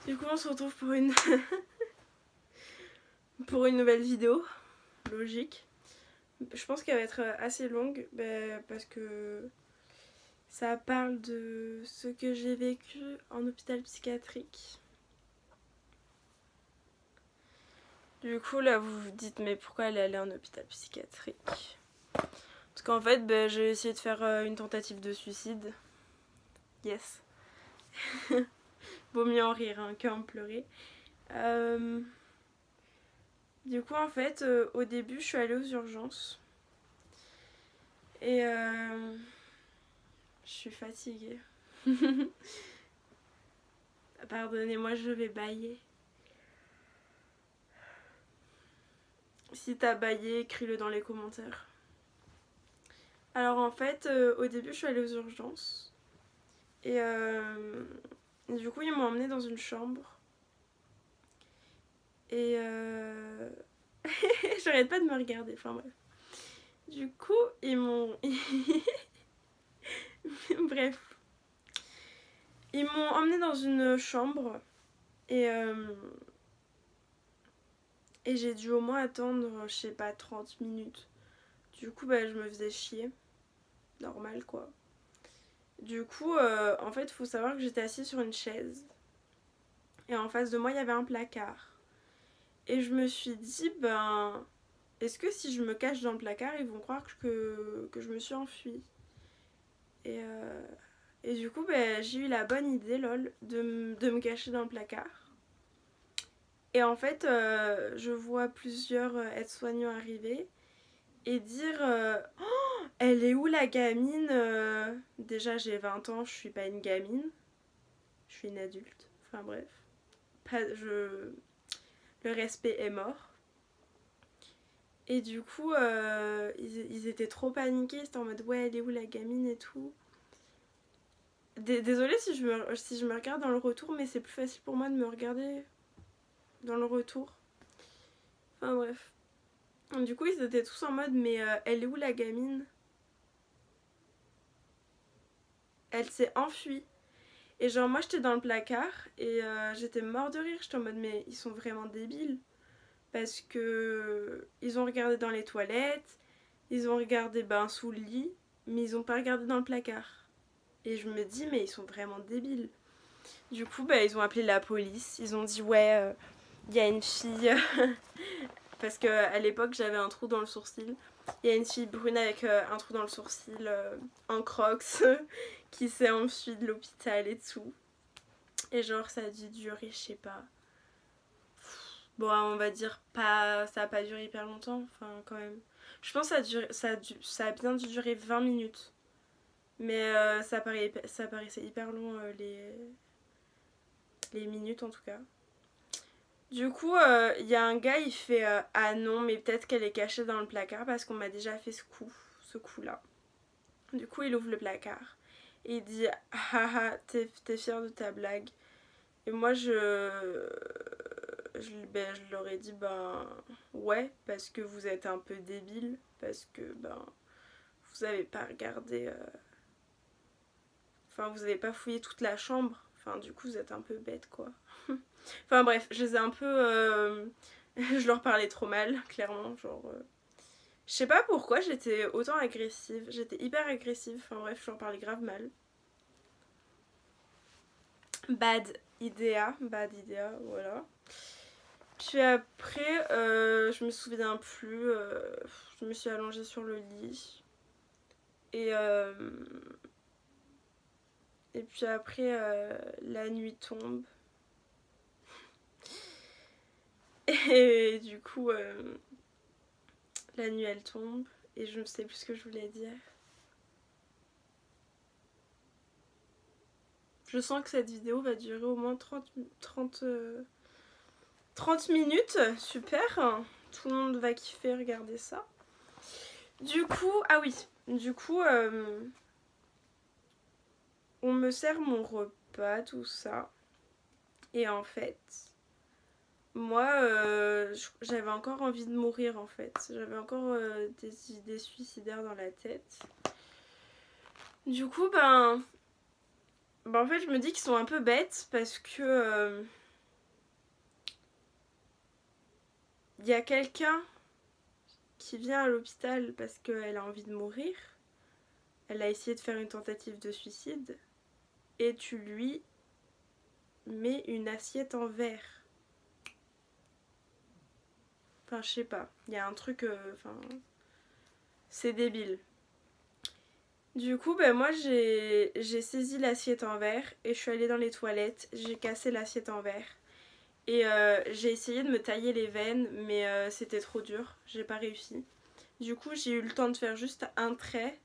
Du coup on se retrouve pour une pour une nouvelle vidéo, logique. Je pense qu'elle va être assez longue parce que ça parle de ce que j'ai vécu en hôpital psychiatrique. Du coup là vous vous dites mais pourquoi elle est allée en hôpital psychiatrique? Parce qu'en fait j'ai essayé de faire une tentative de suicide. Yes. Vaut mieux en rire hein, qu'en pleurer. Du coup en fait au début je suis allée aux urgences. Et je suis fatiguée. Pardonnez-moi, je vais bâiller. Si t'as bâillé, écris-le dans les commentaires. Alors en fait, au début, je suis allée aux urgences. Et du coup, ils m'ont emmenée dans une chambre. Et j'arrête pas de me regarder, enfin bref. Du coup, ils m'ont... Bref. Ils m'ont emmenée dans une chambre. Et j'ai dû au moins attendre, je sais pas, 30 minutes. Du coup, je me faisais chier. Normal, quoi. Du coup, en fait, il faut savoir que j'étais assise sur une chaise. Et en face de moi, il y avait un placard. Et je me suis dit, est-ce que si je me cache dans le placard, ils vont croire que je me suis enfuie? Et du coup, j'ai eu la bonne idée, lol, de me cacher dans le placard. Et en fait, je vois plusieurs aides-soignants arriver et dire oh, elle est où la gamine? Déjà, j'ai 20 ans, je suis pas une gamine. Je suis une adulte. Enfin bref. Le respect est mort. Et du coup, ils étaient trop paniqués. C'était en mode ouais, elle est où la gamine et tout. Désolée si je me regarde dans le retour, mais c'est plus facile pour moi de me regarder dans le retour. Enfin bref. Du coup, ils étaient tous en mode mais elle est où la gamine? Elle s'est enfuie. Et genre moi j'étais dans le placard et j'étais mort de rire. J'étais en mode mais ils sont vraiment débiles. Parce que ils ont regardé dans les toilettes, ils ont regardé sous le lit, mais ils ont pas regardé dans le placard. Et je me dis mais ils sont vraiment débiles. Du coup ils ont appelé la police, ils ont dit ouais il y a une fille parce que à l'époque j'avais un trou dans le sourcil. Il y a une fille brune avec un trou dans le sourcil en crocs qui s'est enfuie de l'hôpital et tout. Et genre ça a dû durer je sais pas. Bon, on va dire pas, ça a pas duré hyper longtemps, enfin quand même. Je pense que ça a bien dû durer 20 minutes. Mais ça paraissait hyper long les minutes en tout cas. Du coup, il y a un gars, il fait ah non, mais peut-être qu'elle est cachée dans le placard parce qu'on m'a déjà fait ce coup-là. Du coup, il ouvre le placard et il dit haha, t'es fière de ta blague. Et moi, je leur ai dit ouais, parce que vous êtes un peu débile, parce que vous avez pas regardé enfin vous avez pas fouillé toute la chambre, enfin du coup vous êtes un peu bête quoi. Enfin bref, je les ai un peu je leur parlais trop mal clairement, genre je sais pas pourquoi j'étais autant agressive, j'étais hyper agressive, enfin bref je leur parlais grave mal. Bad idea, voilà. Puis après, je me souviens plus. Je me suis allongée sur le lit. Et puis après, la nuit tombe. Et du coup, la nuit elle tombe. Et je ne sais plus ce que je voulais dire. Je sens que cette vidéo va durer au moins 30 minutes. Super. Tout le monde va kiffer regarder ça. Du coup, ah oui. Du coup, on me sert mon repas, tout ça. Et en fait, moi, j'avais encore envie de mourir en fait. J'avais encore des idées suicidaires dans la tête. Du coup, en fait, je me dis qu'ils sont un peu bêtes parce que il y a quelqu'un qui vient à l'hôpital parce qu'elle a envie de mourir. Elle a essayé de faire une tentative de suicide. Et tu lui mets une assiette en verre. Enfin, je sais pas. Il y a un truc... c'est débile. Du coup, ben moi, j'ai saisi l'assiette en verre et je suis allée dans les toilettes. J'ai cassé l'assiette en verre. Et j'ai essayé de me tailler les veines, mais c'était trop dur. J'ai pas réussi. Du coup, j'ai eu le temps de faire juste un trait.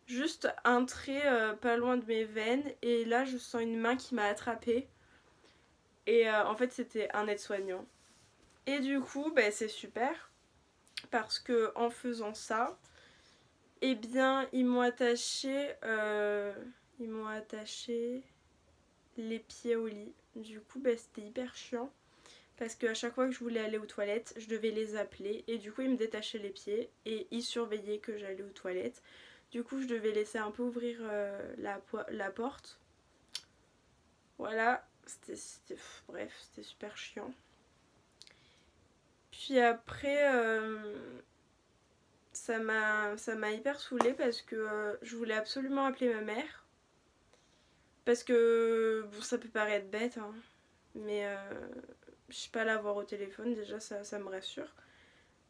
Juste un trait pas loin de mes veines. Et là, je sens une main qui m'a attrapée. Et en fait, c'était un aide-soignant. Et du coup, ben, c'est super. Parce que en faisant ça, eh bien, ils m'ont attaché les pieds au lit. Du coup, ben, c'était hyper chiant. Parce qu'à chaque fois que je voulais aller aux toilettes, je devais les appeler. Et du coup, ils me détachaient les pieds. Et ils surveillaient que j'allais aux toilettes. Du coup, je devais laisser un peu ouvrir la porte. Voilà. Bref, c'était super chiant. Puis après, ça m'a hyper saoulée parce que je voulais absolument appeler ma mère. Parce que, bon, ça peut paraître bête, hein, mais je sais pas la voir au téléphone, déjà ça me rassure.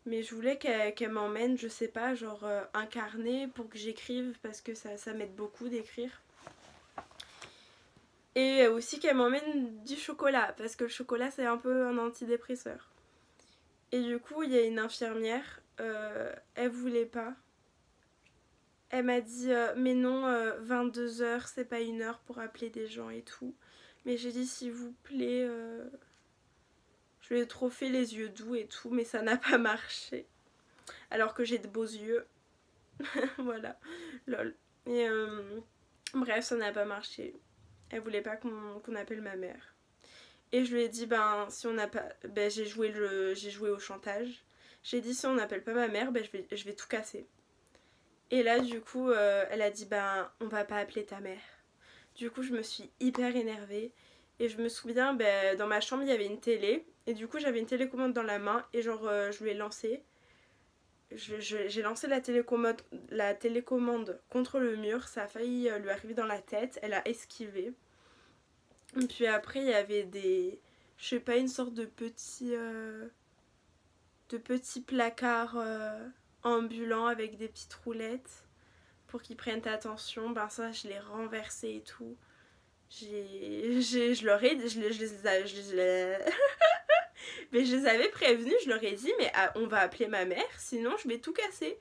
Mais je voulais qu'elle m'emmène, je sais pas, genre un carnet pour que j'écrive parce que ça m'aide beaucoup d'écrire. Et aussi qu'elle m'emmène du chocolat parce que le chocolat c'est un peu un antidépresseur. Et du coup, il y a une infirmière, elle voulait pas. Elle m'a dit mais non, 22h c'est pas une heure pour appeler des gens et tout. Mais j'ai dit s'il vous plaît, je lui ai trop fait les yeux doux et tout, mais ça n'a pas marché. Alors que j'ai de beaux yeux. Voilà, lol. Et bref, ça n'a pas marché. Elle voulait pas qu'on appelle ma mère. Et je lui ai dit, ben, si on n'a pas. Ben, j'ai joué au chantage. J'ai dit, si on n'appelle pas ma mère, ben, je vais tout casser. Et là, du coup, elle a dit, ben, on va pas appeler ta mère. Du coup, je me suis hyper énervée. Et je me souviens, ben, dans ma chambre, il y avait une télé. Et du coup, j'avais une télécommande dans la main. Et genre, je lui ai lancé. J'ai lancé la télécommande contre le mur. Ça a failli lui arriver dans la tête. Elle a esquivé. Et puis après, il y avait des... Je sais pas, une sorte de petits placards ambulants avec des petites roulettes pour qu'ils prennent attention. Ben ça, je l'ai renversé et tout. Je leur ai dit... Mais je les avais prévenus, je leur ai dit, mais on va appeler ma mère, sinon je vais tout casser.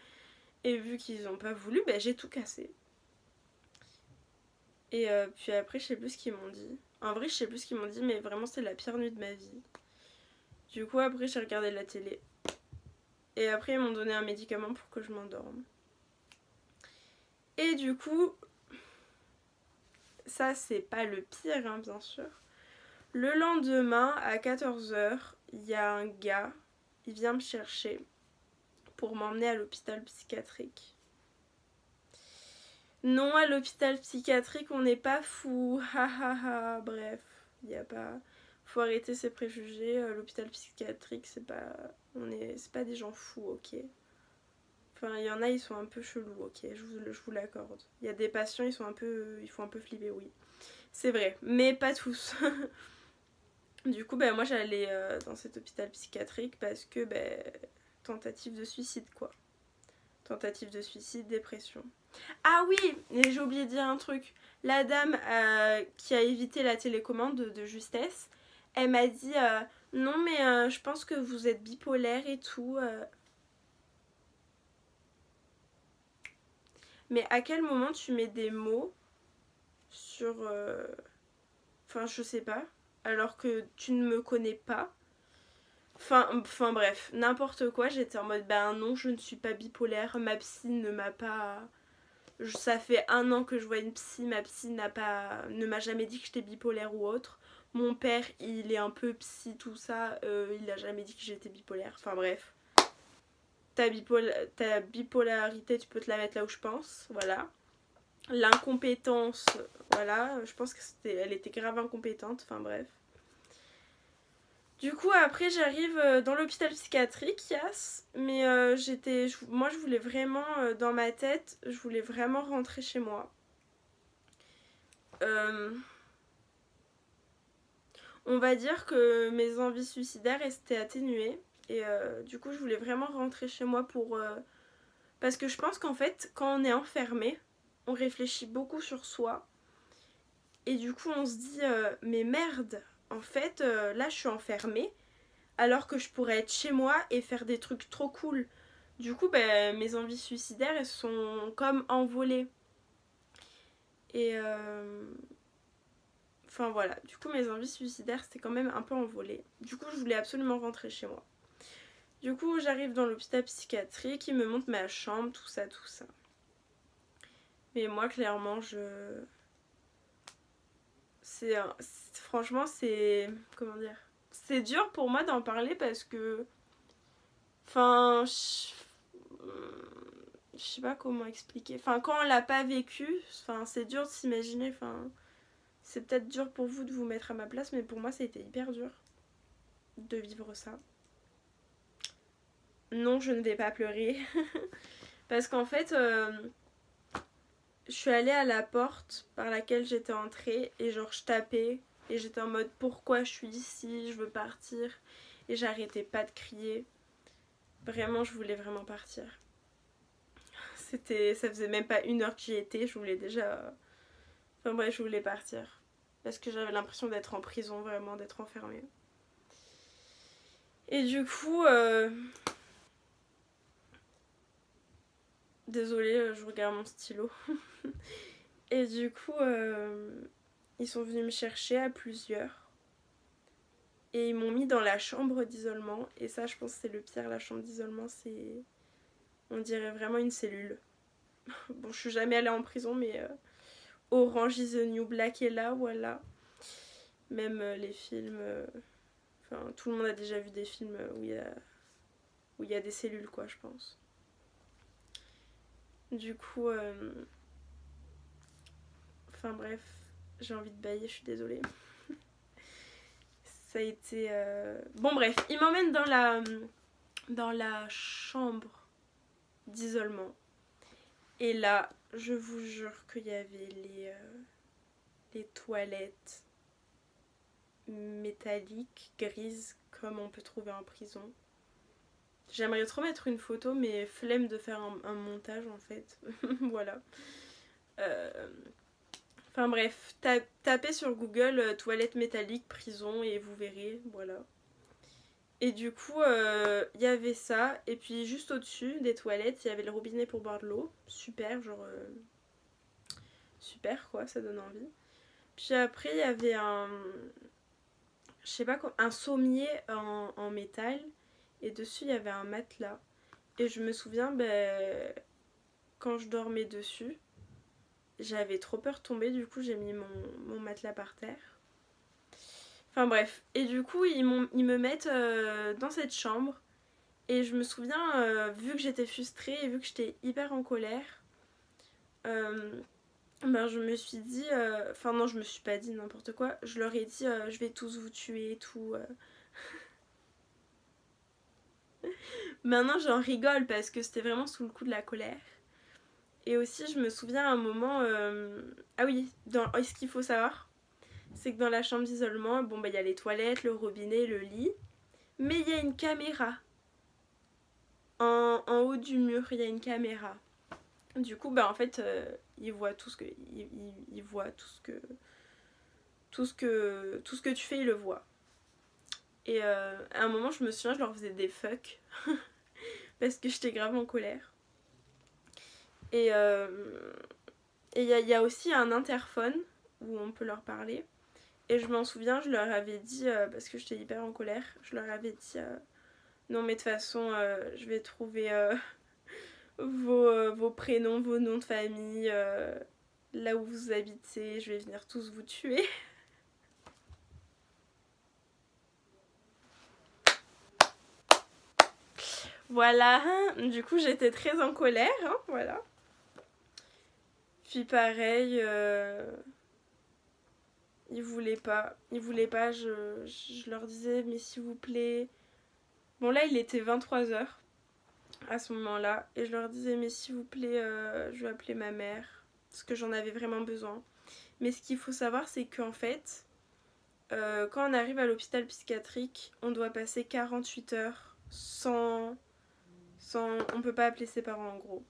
Et vu qu'ils ont pas voulu, ben j'ai tout cassé. Et puis après, je sais plus ce qu'ils m'ont dit. En vrai, je sais plus ce qu'ils m'ont dit, mais vraiment, c'était la pire nuit de ma vie. Du coup, après, j'ai regardé la télé. Et après, ils m'ont donné un médicament pour que je m'endorme. Et du coup, ça, c'est pas le pire, hein, bien sûr. Le lendemain, à 14h, il y a un gars, il vient me chercher pour m'emmener à l'hôpital psychiatrique. Non, à l'hôpital psychiatrique, on n'est pas fou. Ha ha ha. Bref, il n'y a pas... Faut arrêter ses préjugés. L'hôpital psychiatrique, c'est pas des gens fous, ok. Enfin, il y en a, ils sont un peu chelous, ok. Je vous l'accorde. Il y a des patients, ils font un peu flipper, oui. C'est vrai, mais pas tous. Du coup, ben, moi, j'allais dans cet hôpital psychiatrique parce que, ben, tentative de suicide, quoi. Tentative de suicide, dépression. Ah oui, et j'ai oublié de dire un truc. La dame qui a évité la télécommande de justesse, elle m'a dit non mais je pense que vous êtes bipolaire et tout. Mais à quel moment tu mets des mots sur... Enfin, je sais pas. Alors que tu ne me connais pas. Enfin bref, n'importe quoi. J'étais en mode ben non, je ne suis pas bipolaire. Ma psy ne m'a pas... Ça fait 1 an que je vois une psy, ma psy ne m'a jamais dit que j'étais bipolaire ou autre. Mon père, il est un peu psy, tout ça, il a jamais dit que j'étais bipolaire. Enfin bref. Ta bipolarité, tu peux te la mettre là où je pense, voilà. L'incompétence, voilà, je pense que elle était grave incompétente, enfin bref. Du coup après j'arrive dans l'hôpital psychiatrique, yes, mais moi je voulais vraiment, dans ma tête, je voulais vraiment rentrer chez moi. On va dire que mes envies suicidaires étaient atténuées. Et du coup, je voulais vraiment rentrer chez moi pour... parce que je pense qu'en fait, quand on est enfermé, on réfléchit beaucoup sur soi. Et du coup, on se dit, mais merde, en fait, là, je suis enfermée, alors que je pourrais être chez moi et faire des trucs trop cool. Du coup, ben, mes envies suicidaires, elles sont comme envolées. Et... Enfin voilà, du coup mes envies suicidaires c'était quand même un peu envolé. Du coup je voulais absolument rentrer chez moi. Du coup j'arrive dans l'hôpital psychiatrique, il me montre ma chambre, tout ça, tout ça. Mais moi clairement franchement c'est... Comment dire? C'est dur pour moi d'en parler parce que... Enfin... Je sais pas comment expliquer. Enfin quand on l'a pas vécu, enfin, c'est dur de s'imaginer, enfin... C'est peut-être dur pour vous de vous mettre à ma place, mais pour moi ça a été hyper dur de vivre ça. Non, je ne vais pas pleurer. Parce qu'en fait, je suis allée à la porte par laquelle j'étais entrée et genre je tapais et j'étais en mode pourquoi je suis ici, je veux partir. Et j'arrêtais pas de crier. Vraiment, je voulais vraiment partir. Ça faisait même pas 1 heure que j'y étais, je voulais déjà... Enfin bref, je voulais partir. Parce que j'avais l'impression d'être en prison, vraiment, d'être enfermée. Et du coup... Désolée, je regarde mon stylo. Et du coup, ils sont venus me chercher à plusieurs. Et ils m'ont mis dans la chambre d'isolement. Et ça, je pense que c'est le pire. La chambre d'isolement, c'est... On dirait vraiment une cellule. Bon, je suis jamais allée en prison, mais Orange is the New Black est là, voilà. Même les films... Enfin, tout le monde a déjà vu des films où il y a des cellules, quoi, je pense. Du coup... Enfin bref, j'ai envie de bailler, je suis désolée. Ça a été... Bon bref, il m'emmène dans la chambre d'isolement. Et là, je vous jure qu'il y avait les toilettes métalliques, grises, comme on peut trouver en prison. J'aimerais trop mettre une photo, mais flemme de faire un montage en fait. Voilà. Enfin bref, tapez sur Google toilettes métalliques, prison et vous verrez, voilà. Et du coup, y avait ça, et puis juste au-dessus des toilettes, il y avait le robinet pour boire de l'eau. Super, genre... super quoi, ça donne envie. Puis après, il y avait je sais pas quoi, un sommier en métal, et dessus, il y avait un matelas. Et je me souviens, ben, quand je dormais dessus, j'avais trop peur de tomber, du coup j'ai mis mon matelas par terre. Enfin bref, et du coup ils me mettent dans cette chambre. Et je me souviens, vu que j'étais frustrée et vu que j'étais hyper en colère, ben je me suis dit... Enfin non, je me suis pas dit n'importe quoi. Je leur ai dit, je vais tous vous tuer et tout. Maintenant j'en rigole parce que c'était vraiment sous le coup de la colère. Et aussi je me souviens à un moment... Ah oui, ce qu'il faut savoir, c'est que dans la chambre d'isolement, bon bah il y a les toilettes, le robinet, le lit. Mais il y a une caméra. En haut du mur, il y a une caméra. Du coup, bah en fait, ils voient tout ce que... Ils voient tout ce que tu fais, ils le voient. Et à un moment, je me souviens, je leur faisais des fuck. Parce que j'étais grave en colère. Et il y a aussi un interphone où on peut leur parler. Et je m'en souviens, je leur avais dit, parce que j'étais hyper en colère, je leur avais dit, non mais de toute façon, je vais trouver vos prénoms, vos noms de famille, là où vous habitez, je vais venir tous vous tuer. Voilà, du coup j'étais très en colère, hein, voilà. Puis pareil, Ils voulaient pas. Je leur disais, mais s'il vous plaît. Bon, là, il était 23 h à ce moment-là. Et je leur disais, mais s'il vous plaît, je vais appeler ma mère. Parce que j'en avais vraiment besoin. Mais ce qu'il faut savoir, c'est qu'en fait, quand on arrive à l'hôpital psychiatrique, on doit passer 48 heures sans. On peut pas appeler ses parents, en gros.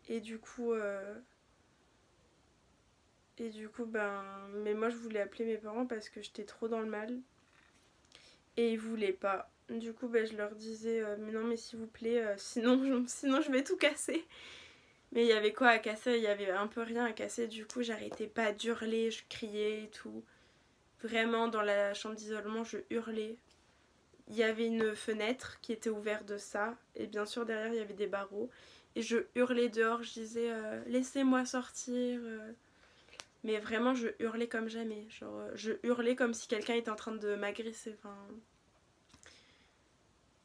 Et du coup. Ben. Mais moi, je voulais appeler mes parents parce que j'étais trop dans le mal. Et ils voulaient pas. Du coup, ben, je leur disais, mais non, mais s'il vous plaît, sinon je vais tout casser. Mais il y avait quoi à casser? Il y avait un peu rien à casser. Du coup, j'arrêtais pas d'hurler, je criais et tout. Vraiment, dans la chambre d'isolement, je hurlais. Il y avait une fenêtre qui était ouverte de ça. Et bien sûr, derrière, il y avait des barreaux. Et je hurlais dehors, je disais, laissez-moi sortir. Mais vraiment, je hurlais comme jamais. Genre, je hurlais comme si quelqu'un était en train de m'agresser.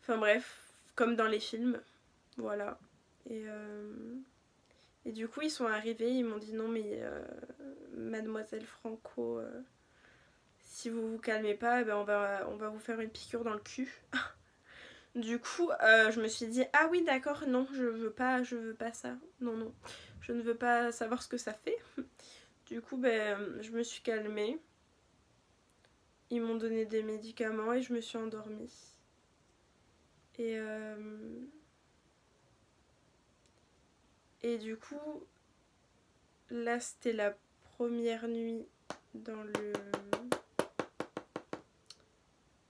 Enfin bref, comme dans les films. Voilà. Et du coup, ils sont arrivés, ils m'ont dit non, mais mademoiselle Franco, si vous vous calmez pas, eh ben on va vous faire une piqûre dans le cul. Du coup, je me suis dit ah oui, d'accord, non, je veux pas ça. Non, non, je ne veux pas savoir ce que ça fait. Du coup, ben, je me suis calmée. Ils m'ont donné des médicaments et je me suis endormie. Et, et du coup, là, c'était la première nuit dans le...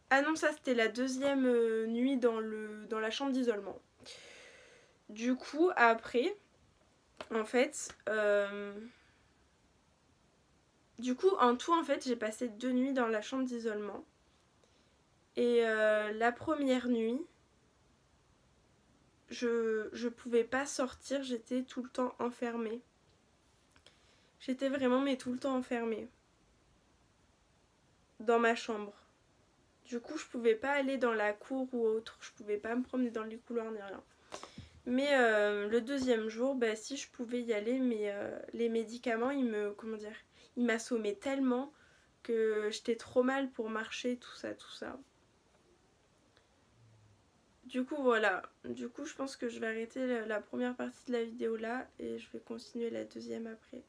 Ah non, ça, c'était la deuxième nuit dans la chambre d'isolement. Du coup, après, en fait... Du coup, en tout, en fait, j'ai passé 2 nuits dans la chambre d'isolement. Et la première nuit, je pouvais pas sortir, j'étais tout le temps enfermée. J'étais vraiment, mais tout le temps enfermée. Dans ma chambre. Du coup, je pouvais pas aller dans la cour ou autre. Je pouvais pas me promener dans les couloirs ni rien. Mais le deuxième jour, bah, si je pouvais y aller, mais les médicaments, ils m'assommaient tellement que j'étais trop mal pour marcher, tout ça, tout ça. Du coup, voilà. Du coup, je pense que je vais arrêter la première partie de la vidéo là et je vais continuer la deuxième après.